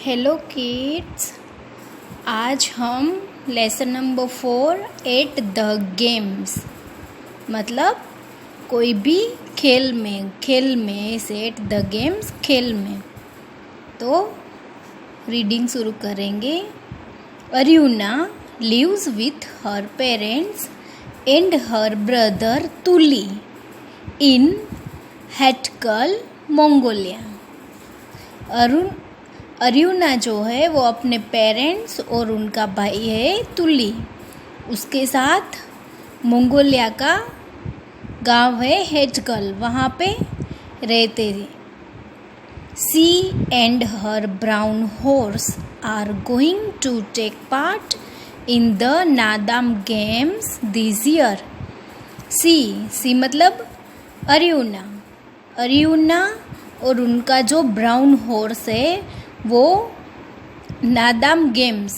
Hello kids, आज हम lesson number 4 at the games मतलब कोई भी खेल में से एट द गेम्स खेल में तो रीडिंग शुरू करेंगे। Aruna lives with her parents and her brother Tuli in हेटकल Mongolia. Aruna जो है वो अपने पेरेंट्स और उनका भाई है तुली, उसके साथ मंगोलिया का गांव है हेटकल, वहाँ पे रहते थे। She and her brown horse are going to take part in the Naadam games this year. She मतलब अरुणा और उनका जो ब्राउन हॉर्स है वो नादाम गेम्स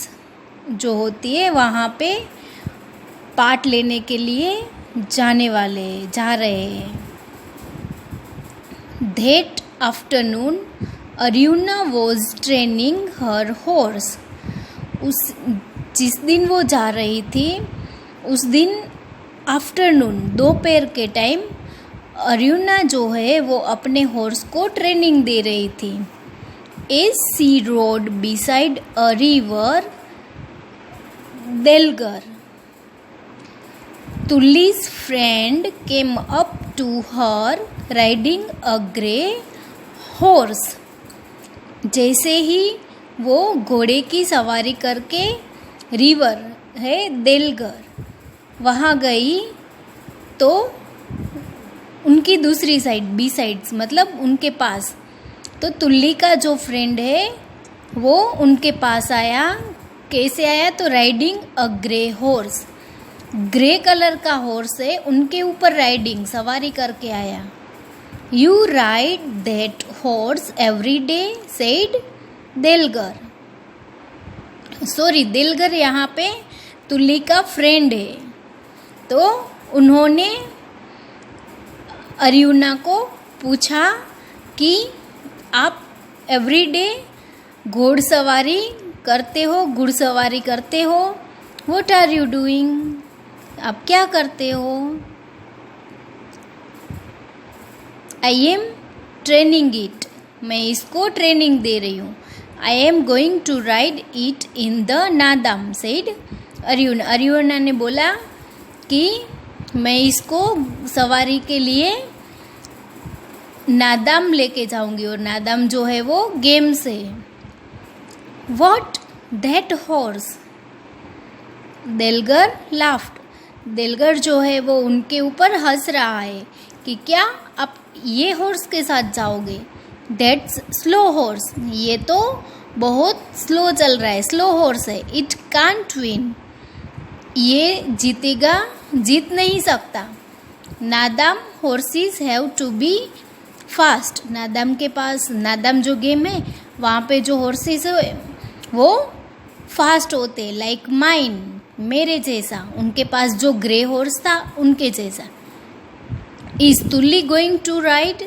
जो होती है वहाँ पे पार्ट लेने के लिए जा रहे हैं। That afternoon, Aruna was training her horse. जिस दिन वो जा रही थी उस दिन आफ्टरनून दोपहर के टाइम अरुणा जो है वो अपने हॉर्स को ट्रेनिंग दे रही थी। As she rode beside a river, Delgar, Tully's friend came up to her riding a grey horse. जैसे ही वो घोड़े की सवारी करके रिवर है देलगर वहाँ गई तो उनकी दूसरी साइड बी साइड्स मतलब उनके पास तो तुल्ली का जो फ्रेंड है वो उनके पास आया। कैसे आया तो riding a grey horse, grey colour का हॉर्स है, उनके ऊपर राइडिंग सवारी करके आया। You ride that horse every day said Delger. Sorry, Delger यहाँ पे तुल्ली का फ्रेंड है। तो उन्होंने अरुणा को पूछा कि आप एवरीडे घुड़सवारी करते हो, व्हाट आर यू डूइंग, आप क्या करते हो। आई एम ट्रेनिंग इट, मैं इसको ट्रेनिंग दे रही हूँ। I am going to ride it in the Naadam said Aruna ने बोला कि मैं इसको सवारी के लिए नादाम लेके जाऊंगी और नादाम जो है वो गेम्स है। वॉट दैट हॉर्स, देलगर लाफ्ड, देलगर जो है वो उनके ऊपर हंस रहा है कि क्या आप ये हॉर्स के साथ जाओगे। दैट्स स्लो हॉर्स, ये तो बहुत स्लो चल रहा है, स्लो हॉर्स है। इट कांट विन, ये जीत नहीं सकता। Naadam horses have to be fast, Naadam जो गेम है वहाँ पे जो हॉर्सेस है वो फास्ट होते, लाइक माइन, मेरे जैसा, उनके पास जो ग्रे हॉर्स था उनके जैसा। Is Tulli going to ride,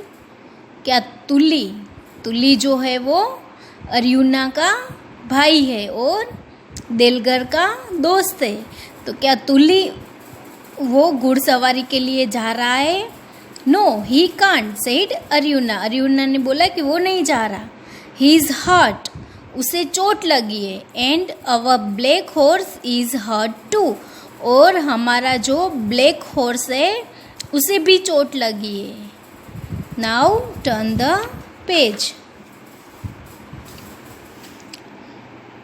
क्या तुल्ली जो है वो अरुणा का भाई है और देलगर का दोस्त है, तो क्या तुल्ली वो घुड़सवारी के लिए जा रहा है। No he can't said Aruna ने बोला कि वो नहीं जा रहा। ही इज हर्ट, उसे चोट लगी है। And our black horse is hurt too, और हमारा जो ब्लैक हॉर्स है उसे भी चोट लगी है। Now turn the page.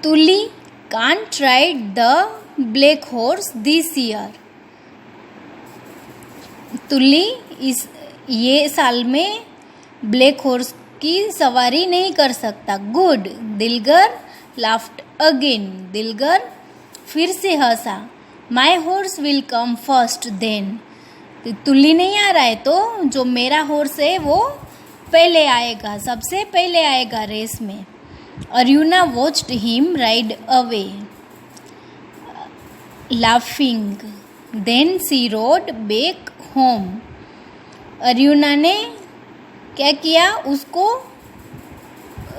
Tuli can't ride the black horse this year, Tulli ये साल में ब्लैक हॉर्स की सवारी नहीं कर सकता। Good, Delger laughed again, Delger फिर से हंसा। My horse will come first then, Tulli नहीं आ रहा है तो जो मेरा हॉर्स है वो पहले आएगा, सबसे पहले आएगा रेस में। Aruna watched him ride away laughing, then she rode back home. Aruna ने क्या किया, उसको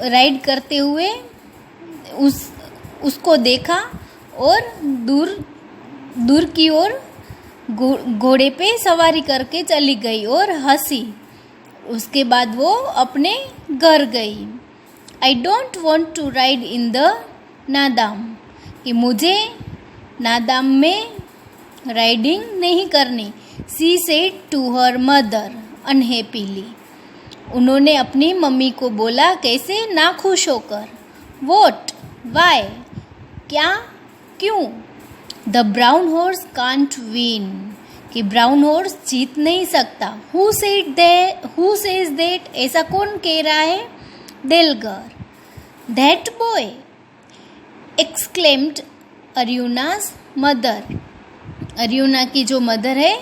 राइड करते हुए उसको देखा और दूर की ओर घोड़े पे सवारी करके चली गई और हंसी। उसके बाद वो अपने घर गई। I don't want to ride in the Naadam, कि मुझे नादाम में राइडिंग नहीं करनी। She said to her mother unhappily, उन्होंने अपनी मम्मी को बोला कैसे, नाखुश होकर। वॉट, वाई, क्या, क्यों। The brown horse can't win, कि ब्राउन हॉर्स जीत नहीं सकता। हु सेज दैट, ऐसा कौन कह रहा है। Dilgar. That boy, exclaimed Arjuna's mother, Arjuna की जो मदर है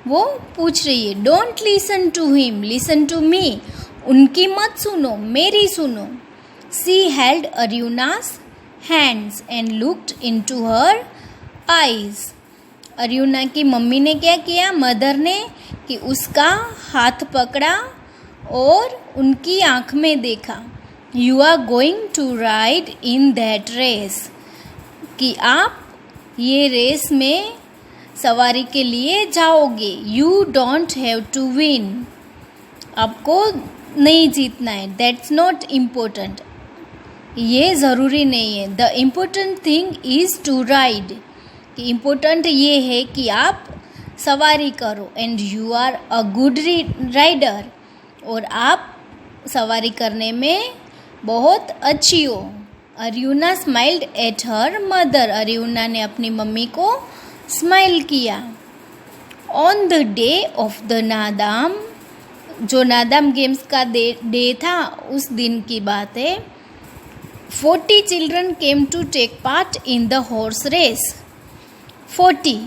वो पूछ रही है। Don't listen to him, listen to me, उनकी मत सुनो, मेरी सुनो। She held Arjuna's hands and looked into her eyes, Arjuna की मम्मी ने क्या किया, मदर ने, कि उसका हाथ पकड़ा और उनकी आँख में देखा। You are going to ride in that race, कि आप ये रेस में सवारी के लिए जाओगे। You don't have to win, आपको नहीं जीतना है। दैट्स नॉट इम्पोर्टेंट, ये ज़रूरी नहीं है। The important thing is to ride, कि इम्पोर्टेंट ये है कि आप सवारी करो। And you are a good rider, और आप सवारी करने में बहुत अच्छी हो। Arjuna smiled at her mother, Arjuna ने अपनी मम्मी को स्माइल किया। On the day of the Naadam, जो नादाम गेम्स का डे था उस दिन की बात है। 40 children came to take part in the horse race. 40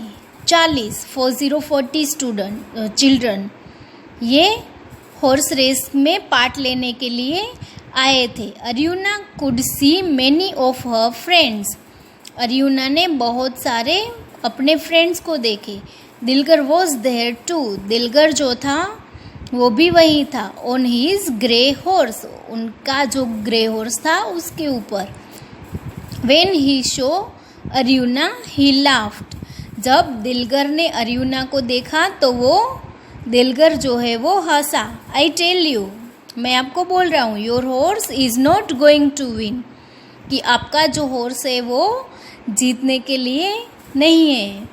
student children ये हॉर्स रेस में पार्ट लेने के लिए आए थे। Arjuna could see many of her friends, Arjuna ने बहुत सारे अपने फ्रेंड्स को देखे। Dilgar was there too, Dilgar जो था वो भी वही था। ऑन हिज ग्रे हॉर्स, उनका जो ग्रे हॉर्स था उसके ऊपर। When he show arjuna he laughed, जब दिलगर ने अर्जुना को देखा तो वो दिलगर जो है वो हंसा। आई टेल यू, मैं आपको बोल रहा हूँ, your horse is not going to win, कि आपका जो हॉर्स है वो जीतने के लिए नहीं है।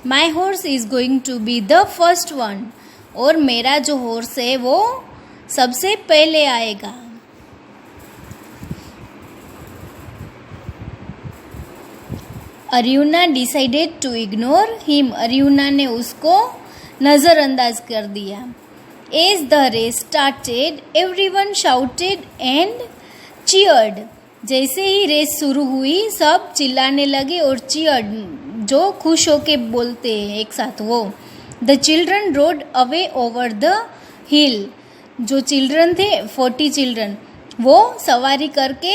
My horse is going to be the first one, और मेरा जो हॉर्स है वो सबसे पहले आएगा। Arjuna decided to ignore him, Arjuna ने उसको नज़रअंदाज कर दिया। As the race started everyone shouted and cheered, जैसे ही रेस शुरू हुई सब चिल्लाने लगे और चीयर्ड, जो खुश होके बोलते हैं एक साथ, वो। The children road away over the हिल, जो चिल्ड्रन थे 40 चिल्ड्रन वो सवारी करके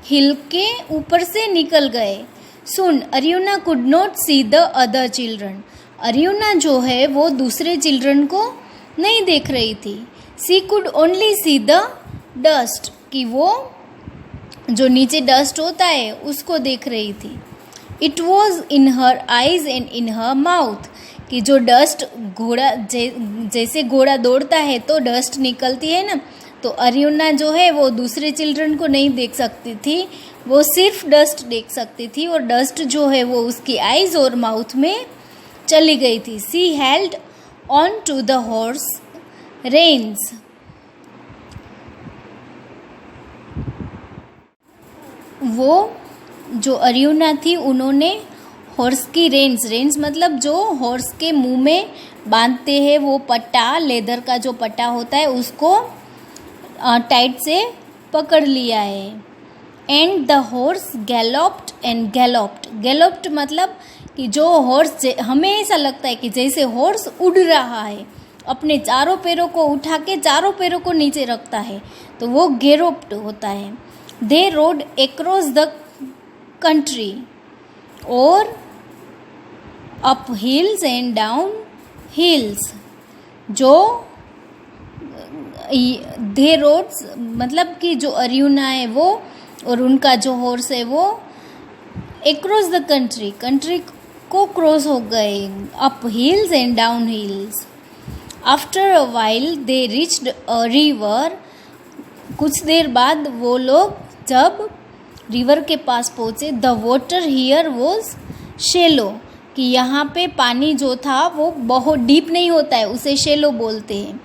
हिल के ऊपर से निकल गए। Soon Arjuna could not see the other children, Arjuna जो है वो दूसरे चिल्ड्रन को नहीं देख रही थी। She could only see the dust, कि वो जो नीचे डस्ट होता है उसको देख रही थी। It was in her eyes and in her mouth, कि जो डस्ट घोड़ा जैसे घोड़ा दौड़ता है तो डस्ट निकलती है ना, तो अर्जुना जो है वो दूसरे चिल्ड्रन को नहीं देख सकती थी, वो सिर्फ डस्ट देख सकती थी, और डस्ट जो है वो उसकी आइज और माउथ में चली गई थी। She held on to the horse reins, वो जो अर्जुना थी उन्होंने हॉर्स की रेन्स मतलब जो हॉर्स के मुंह में बांधते हैं वो पट्टा, लेदर का जो पट्टा होता है उसको टाइट से पकड़ लिया है। एंड द हॉर्स गैलोप्ड एंड गैलोप्ड मतलब कि जो हॉर्स, हमें ऐसा लगता है कि जैसे हॉर्स उड़ रहा है, अपने चारों पैरों को उठा के चारों पैरों को नीचे रखता है, तो वो गैलोप्ड होता है। दे रोड एक्रॉस द कंट्री, और up hills and down hills, जो दे रोड्स मतलब कि जो अर्जुना है वो और उनका जो हॉर्स है वो अक्रॉस द कंट्री को क्रॉस हो गए, up hills and down hills. After a while they reached a river, कुछ देर बाद वो लोग जब रिवर के पास पहुँचे, the water here was shallow, कि यहाँ पे पानी जो था वो बहुत डीप नहीं होता है, उसे शेलो बोलते हैं।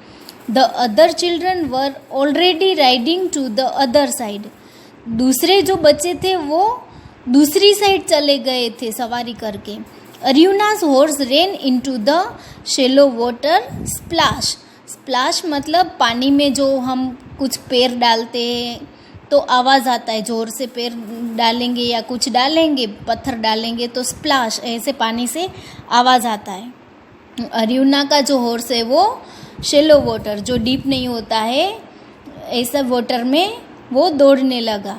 The other children were already riding to the other side, दूसरे जो बच्चे थे वो दूसरी साइड चले गए थे सवारी करके। Ariuna's horse ran into the shallow water splash, splash मतलब पानी में जो हम कुछ पैर डालते हैं तो आवाज़ आता है, जोर से पैर डालेंगे या कुछ डालेंगे, पत्थर डालेंगे तो स्प्लैश, ऐसे पानी से आवाज़ आता है। अरियुना का जो हॉर्स है वो शेलो वाटर, जो डीप नहीं होता है, ऐसा वाटर में वो दौड़ने लगा।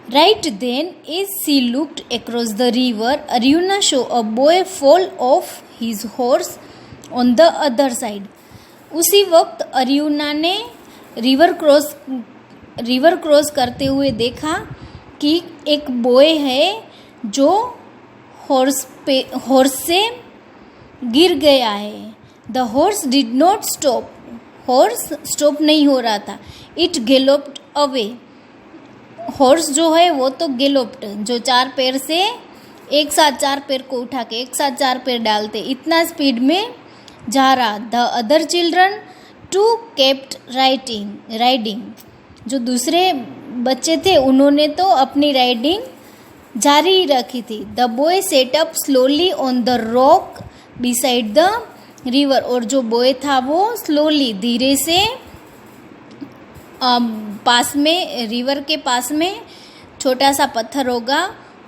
Right then as she looked across the river, Ariuna saw a boy fall off his horse on the other side. उसी वक्त अरियुना ने रिवर क्रॉस करते हुए देखा कि एक बॉय है जो हॉर्स से गिर गया है। The horse did not stop, horse stop नहीं हो रहा था। इट गैलोप्ड अवे, हॉर्स जो है वो तो गैलोप्ड, जो चार पैर से एक साथ चार पैर को उठा के एक साथ चार पैर डालते, इतना स्पीड में जा रहा। The other children too kept riding, जो दूसरे बच्चे थे उन्होंने तो अपनी राइडिंग जारी रखी थी। The boy set up slowly on the rock beside the river, और जो बॉय था वो स्लोली धीरे से पास में, रिवर के पास में छोटा सा पत्थर होगा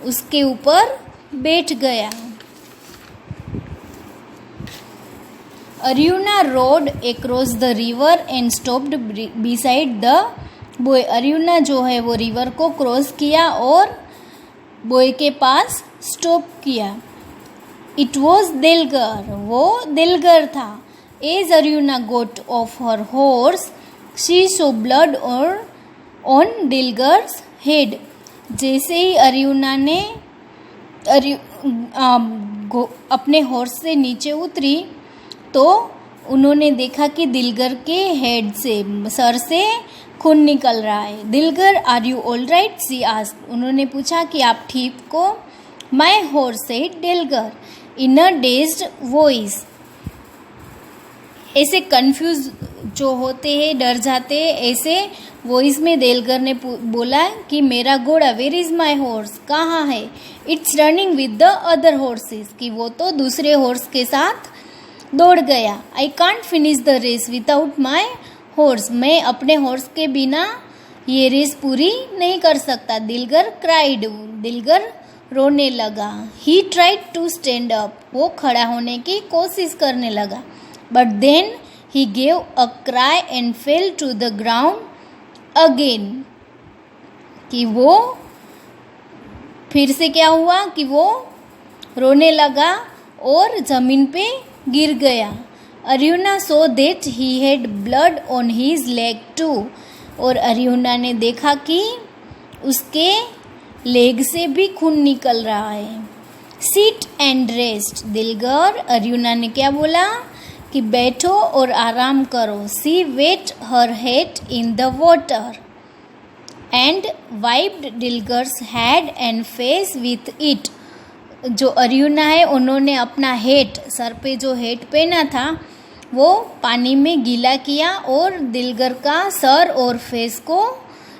उसके ऊपर बैठ गया। Ariuna rode across the river and stopped beside the boy, Ariuna जो है वो रिवर को क्रॉस किया और बॉय के पास स्टॉप किया। इट वॉज दिलगर, वो दिलगर था। As Ariuna got off her horse she saw blood और ऑन दिलगर्स हेड, जैसे ही अरियुना ने अपने हॉर्स से नीचे उतरी तो उन्होंने देखा कि दिलगर के हेड से, सर से खून निकल रहा है। Dilgar are you all right, she asked, उन्होंने पूछा कि आप ठीक को। My horse said Dilgar in a dazed voice, ऐसे कंफ्यूज जो होते हैं, डर जाते हैं, ऐसे वॉइस में दिलगर ने बोला कि मेरा घोड़ा, वेयर इज माई हॉर्स, कहाँ है। It's running with the other horses, कि वो तो दूसरे हॉर्स के साथ दौड़ गया। I can't finish the race without my horse, मैं अपने हॉर्स के बिना ये रेस पूरी नहीं कर सकता। दिलगर क्राइड, दिलगर रोने लगा। He tried to stand up, वो खड़ा होने की कोशिश करने लगा। But then he gave a cry and fell to the ground again, कि वो फिर से क्या हुआ कि वो रोने लगा और जमीन पे गिर गया। Ariuna saw that he had blood on his leg too, और अरियुना ने देखा कि उसके लेग से भी खून निकल रहा है। Sit and rest, Dilgar, Ariuna ने क्या बोला कि बैठो और आराम करो। She wet her head in the water and wiped Dilgar's head and face with it, जो अरियुना है उन्होंने अपना हेड, सर पे जो हेड पहना था वो पानी में गीला किया और दिलगर का सर और फेस को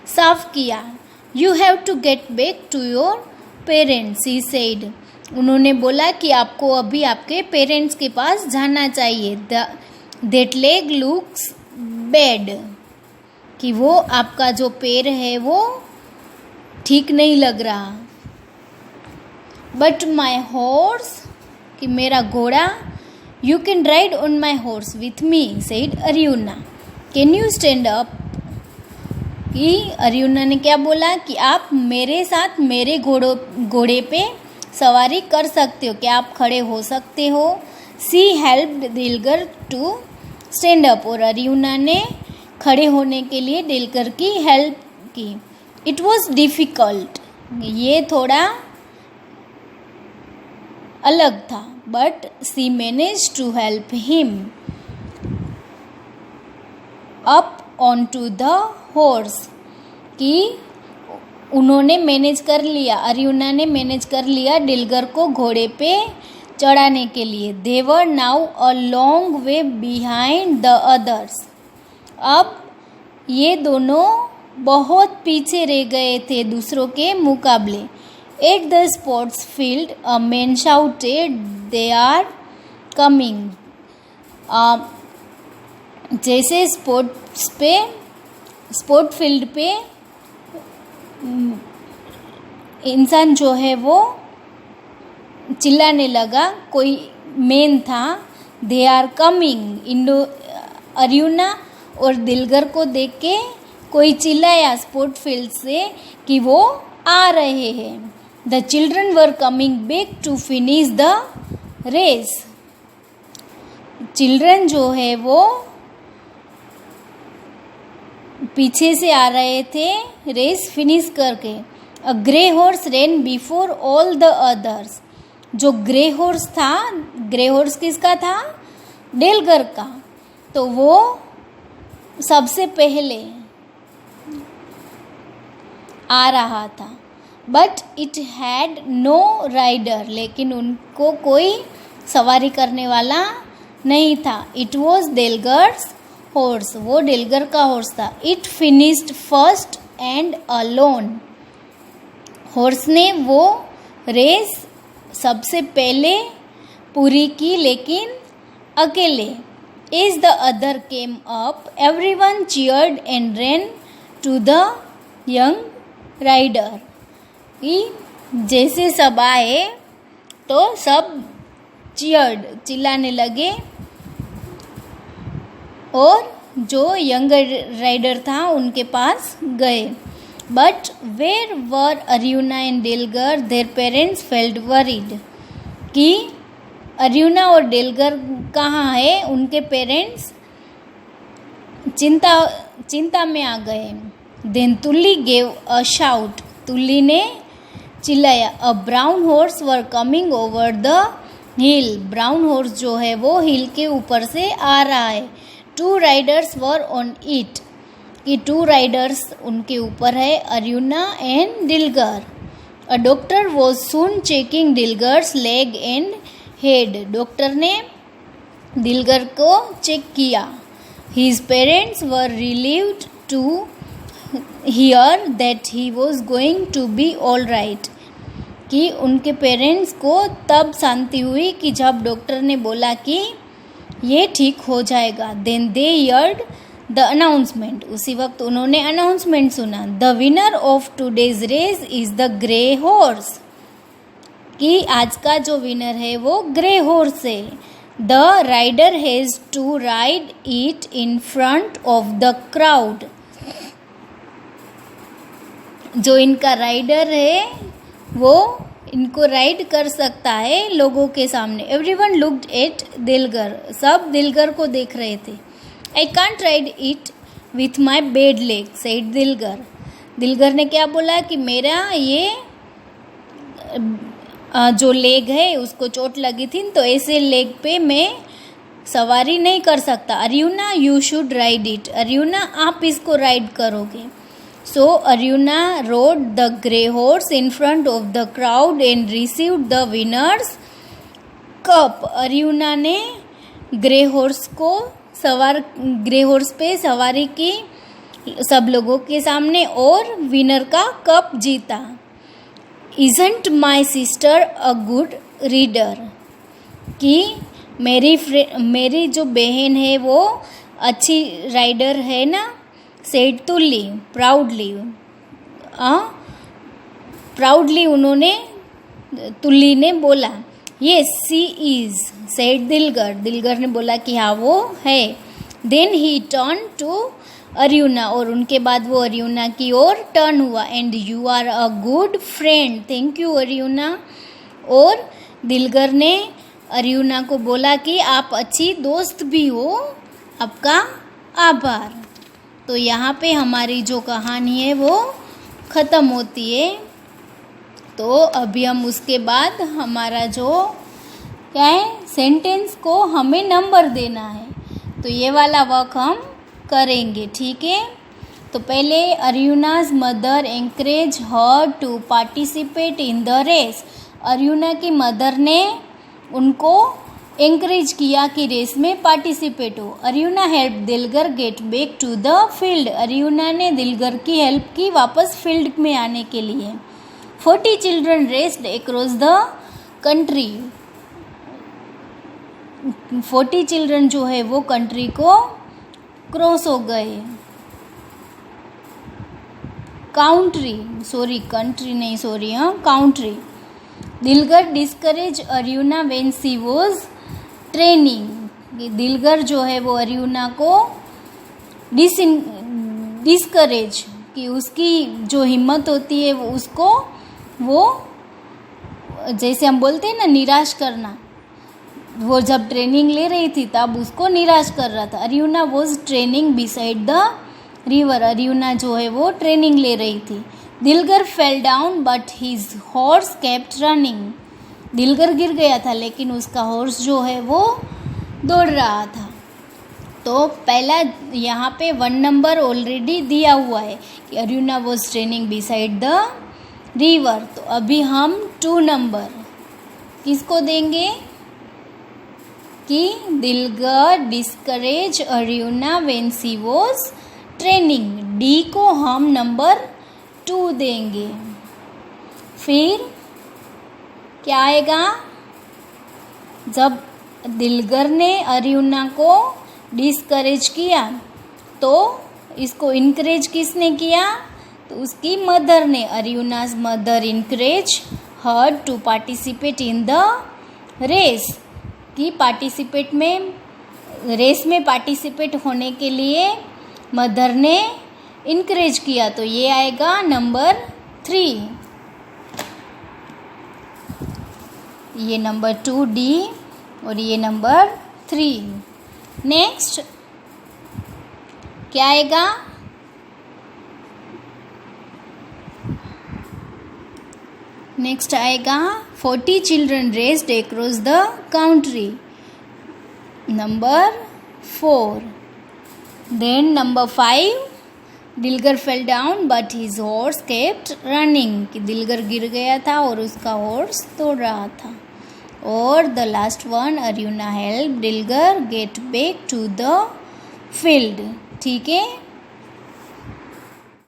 साफ किया। You have to get back to your parents, he said, उन्होंने बोला कि आपको अभी आपके पेरेंट्स के पास जाना चाहिए। दैट लेग लुक्स बैड, कि वो आपका जो पैर है वो ठीक नहीं लग रहा। बट माई हॉर्स, कि मेरा घोड़ा, you can ride on my horse with me, said Ariuna, can you stand up, कि अरियुना ने क्या बोला कि आप मेरे साथ मेरे घोड़े पे सवारी कर सकते हो, क्या आप खड़े हो सकते हो। सी हेल्प्ड दिलगर टू स्टैंड अप, और अरियुना ने खड़े होने के लिए दिलगर की हेल्प की। इट वॉज डिफ़िकल्ट, ये थोड़ा अलग था, but she manage to help him up on to the horse, कि उन्होंने मैनेज कर लिया, अरियुना ने मैनेज कर लिया दिलगर को घोड़े पे चढ़ाने के लिए। They were now a long way behind the others, अब ये दोनों बहुत पीछे रह गए थे दूसरों के मुकाबले। At the sports field a man shouted they are coming, जैसे स्पोर्ट फील्ड पे इंसान जो है वो चिल्लाने लगा, कोई मैन था, दे आर कमिंग, अरियुना और दिलगर को देख के कोई चिल्लाया स्पोर्ट फील्ड से कि वो आ रहे हैं। The children were coming back to finish the race, children जो है वो पीछे से आ रहे थे रेस फिनिश करके। A grey horse ran before all the others, जो ग्रे हॉर्स था, ग्रे हॉर्स किसका था? दिलगर का, तो वो सबसे पहले आ रहा था। But it had no rider, लेकिन उनको कोई सवारी करने वाला नहीं था। इट वॉज दिलगर्स हॉर्स, वो दिलगर का हॉर्स था। It finished first and alone, horse ने वो रेस सबसे पहले पूरी की, लेकिन अकेले। As the other came up, everyone cheered and ran to the young rider. कि जैसे सब आए तो सब cheered, चिल्लाने लगे, और जो यंग राइडर था उनके पास गए। But where were Aryuna and Dilgar? Their parents felt worried. कि अरियुना और दिलगर कहाँ है? उनके पेरेंट्स चिंता में आ गए। Then Tulli gave a shout, Tulli ने चिल्लाया। A brown horse were coming over the hill, brown horse जो है वो हिल के ऊपर से आ रहा है। Two riders were on it, कि टू राइडर्स उनके ऊपर है, Ariuna and Dilgar. A doctor was soon checking Dilgar's leg and head, doctor ने दिलगर को चेक किया। His parents were relieved to hear that he was going to be all right, कि उनके parents को तब शांति हुई कि जब डॉक्टर ने बोला कि ये ठीक हो जाएगा। Then they heard the announcement, उसी वक्त उन्होंने अनाउंसमेंट सुना। The winner of today's race is the grey horse, कि आज का जो विनर है वो ग्रे हॉर्स है। The rider has to ride it in front of the crowd, जो इनका राइडर है वो इनको राइड कर सकता है लोगों के सामने। एवरीवन लुक्ड एट दिलगर, सब दिलगर को देख रहे थे। I can't ride it with my bad leg, said Dilgar, Dilgar ने क्या बोला कि मेरा ये जो लेग है उसको चोट लगी थी, तो ऐसे लेग पे मैं सवारी नहीं कर सकता। Ariuna you should ride it, Ariuna आप इसको राइड करोगे। So Ariuna rode the grey horse in front of the crowd and received the winner's cup, Ariuna ने ग्रे हॉर्स पे सवारी की सब लोगों के सामने और विनर का कप जीता। Isn't my sister a good reader, कि मेरी जो बहन है वो अच्छी राइडर है ना। सेड तुल्ली प्राउडली उन्होंने, तुल्ली ने बोला। Yes she is, said Dilgar ने बोला कि हाँ वो है। Then he turn to Ariuna, और उनके बाद वो अरियुना की ओर टर्न हुआ। And you are a good friend, thank you Ariuna, और दिलगर ने अरियुना को बोला कि आप अच्छी दोस्त भी हो, आपका आभार। तो यहाँ पे हमारी जो कहानी है वो ख़त्म होती है। तो अभी हम उसके बाद हमारा जो क्या है, सेंटेंस को हमें नंबर देना है, तो ये वाला वर्क हम करेंगे, ठीक है। तो पहले Ariuna's mother encourage her to participate in the race. Ariuna की मदर ने उनको एंकरेज किया कि रेस में पार्टिसिपेट हो। Ariuna help Dilgar get back to the field. Ariuna ने दिलगर की हेल्प की वापस फील्ड में आने के लिए। 40 children raced across the country. 40 children जो है वो कंट्री को क्रॉस हो गए। Country. Dilgar discourage Ariuna when she was training. Dilgar जो है वो अरियुना को डिस्करेज कि उसकी जो हिम्मत होती है वो उसको वो जैसे हम बोलते हैं ना निराश करना, वो जब ट्रेनिंग ले रही थी तब उसको निराश कर रहा था। Ariuna was training beside the river. Ariuna जो है वो ट्रेनिंग ले रही थी। Dilgar fell down but his horse kept running. Dilgar गिर गया था लेकिन उसका हॉर्स जो है वो दौड़ रहा था। तो पहला यहाँ पे 1 नंबर ऑलरेडी दिया हुआ है कि Ariuna was training beside the river. तो अभी हम 2 नंबर किसको देंगे कि Dilgar discourage Ariuna when she was training. D को हम नंबर 2 देंगे। फिर क्या आएगा, जब दिलगर ने अरियुना को डिस्करेज किया तो इसको इनकरेज किसने किया, तो उसकी मदर ने। Ariuna's mother encourage her to participate in the race. कि पार्टिसिपेट में रेस में पार्टिसिपेट होने के लिए मदर ने इनकरेज किया। तो ये आएगा नंबर 3। ये नंबर 2 डी और ये नंबर 3। नेक्स्ट क्या आएगा, नेक्स्ट आएगा 40 children raced across the country, number 4। Then number 5 Dilgar fell down but his horse kept running. कि दिलगर गिर गया था और उसका हॉर्स दौड़ रहा था। और the last one Ariuna help Dilgar get back to the field. ठीक है।